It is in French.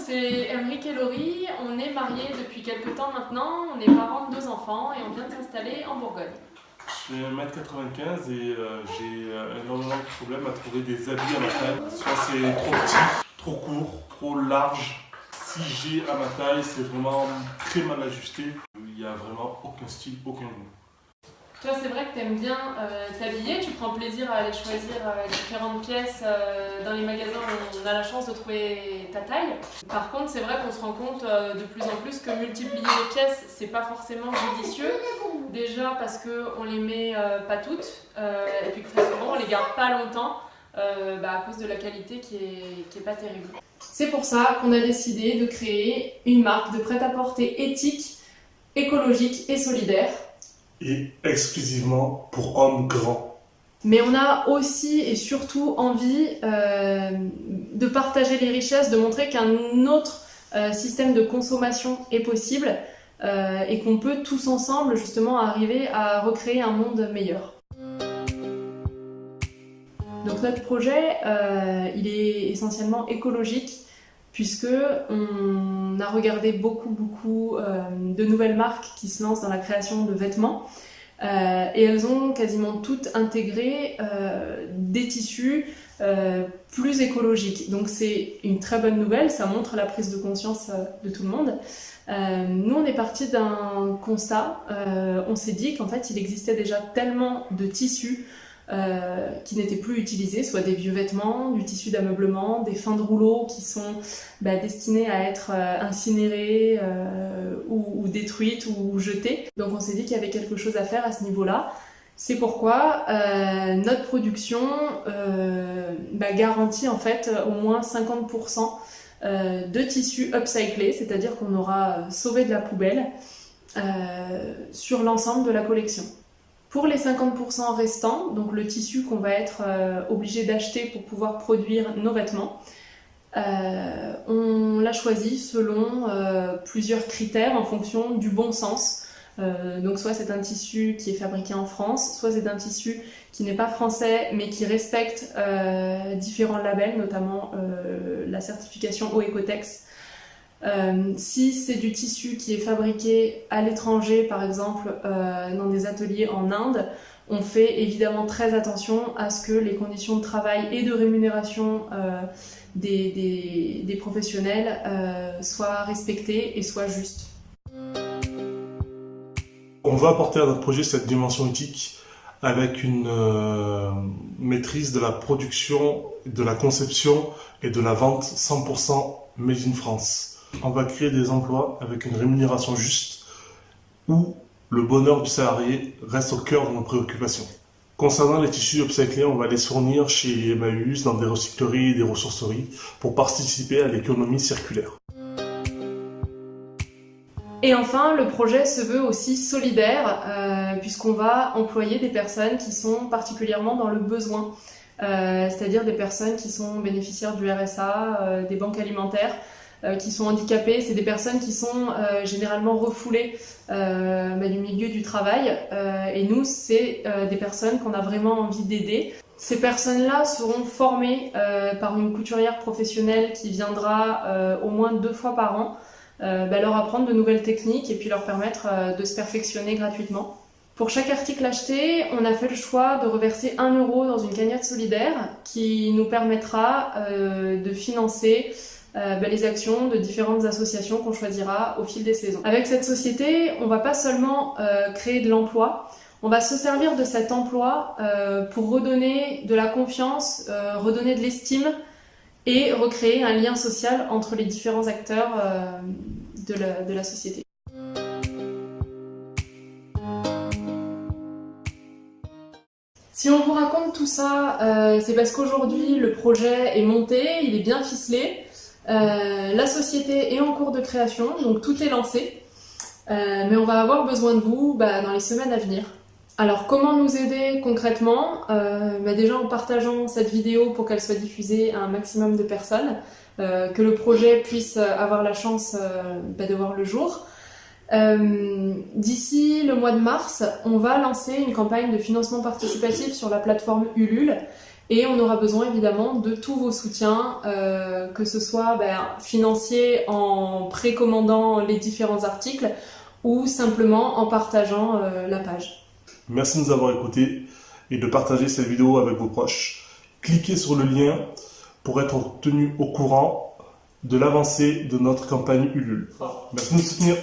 c'est Emeric et Laurie, on est mariés depuis quelques temps maintenant, on est parents de 2 enfants et on vient de s'installer en Bourgogne. Je fais 1m95 et j'ai énormément de problèmes à trouver des habits à ma taille. Soit c'est trop petit, trop court, trop large. Si j'ai à ma taille, c'est vraiment très mal ajusté. Il n'y a vraiment aucun style, aucun goût. Toi, c'est vrai que tu aimes bien t'habiller, tu prends plaisir à aller choisir différentes pièces dans les magasins où on a la chance de trouver ta taille. Par contre, c'est vrai qu'on se rend compte de plus en plus que multiplier les pièces, c'est pas forcément judicieux. Déjà parce qu'on les met pas toutes, et puis que très souvent on les garde pas longtemps à cause de la qualité qui est pas terrible. C'est pour ça qu'on a décidé de créer une marque de prêt-à-porter éthique, écologique et solidaire. Et exclusivement pour hommes grands. Mais on a aussi et surtout envie de partager les richesses, de montrer qu'un autre système de consommation est possible et qu'on peut tous ensemble justement arriver à recréer un monde meilleur. Donc notre projet, il est essentiellement écologique puisque on a regardé beaucoup de nouvelles marques qui se lancent dans la création de vêtements et elles ont quasiment toutes intégré des tissus plus écologiques. Donc c'est une très bonne nouvelle, ça montre la prise de conscience de tout le monde. Nous on est parti d'un constat, on s'est dit qu'en fait il existait déjà tellement de tissus qui n'étaient plus utilisés, soit des vieux vêtements, du tissu d'ameublement, des fins de rouleau qui sont destinés à être incinérées ou détruites ou jetées. Donc on s'est dit qu'il y avait quelque chose à faire à ce niveau-là. C'est pourquoi notre production garantit en fait au moins 50% de tissus upcyclés, c'est-à-dire qu'on aura sauvé de la poubelle sur l'ensemble de la collection. Pour les 50% restants, donc le tissu qu'on va être obligé d'acheter pour pouvoir produire nos vêtements, on l'a choisi selon plusieurs critères en fonction du bon sens. Donc soit c'est un tissu qui est fabriqué en France, soit c'est un tissu qui n'est pas français mais qui respecte différents labels, notamment la certification Oecotex. Si c'est du tissu qui est fabriqué à l'étranger, par exemple dans des ateliers en Inde, on fait évidemment très attention à ce que les conditions de travail et de rémunération des professionnels soient respectées et soient justes. On va apporter à notre projet cette dimension éthique avec une maîtrise de la production, de la conception et de la vente 100% made in France. On va créer des emplois avec une rémunération juste où le bonheur du salarié reste au cœur de nos préoccupations. Concernant les tissus upcyclés, on va les fournir chez Emmaüs, dans des recycleries et des ressourceries pour participer à l'économie circulaire. Et enfin, le projet se veut aussi solidaire puisqu'on va employer des personnes qui sont particulièrement dans le besoin, c'est-à-dire des personnes qui sont bénéficiaires du RSA, des banques alimentaires, qui sont handicapées. C'est des personnes qui sont généralement refoulées du milieu du travail et nous, c'est des personnes qu'on a vraiment envie d'aider. Ces personnes-là seront formées par une couturière professionnelle qui viendra au moins 2 fois par an leur apprendre de nouvelles techniques et puis leur permettre de se perfectionner gratuitement. Pour chaque article acheté, on a fait le choix de reverser 1 € dans une cagnotte solidaire qui nous permettra de financer les actions de différentes associations qu'on choisira au fil des saisons. Avec cette société, on va pas seulement créer de l'emploi, on va se servir de cet emploi pour redonner de la confiance, redonner de l'estime et recréer un lien social entre les différents acteurs de la société. Si on vous raconte tout ça, c'est parce qu'aujourd'hui le projet est monté, il est bien ficelé. La société est en cours de création, donc tout est lancé, mais on va avoir besoin de vous dans les semaines à venir. Alors comment nous aider concrètement? Déjà en partageant cette vidéo pour qu'elle soit diffusée à un maximum de personnes, que le projet puisse avoir la chance de voir le jour. D'ici le mois de mars, on va lancer une campagne de financement participatif sur la plateforme Ulule Et on aura besoin évidemment de tous vos soutiens, que ce soit financier en précommandant les différents articles ou simplement en partageant la page. Merci de nous avoir écoutés et de partager cette vidéo avec vos proches. Cliquez sur le lien pour être tenu au courant de l'avancée de notre campagne Ulule. Merci de nous soutenir.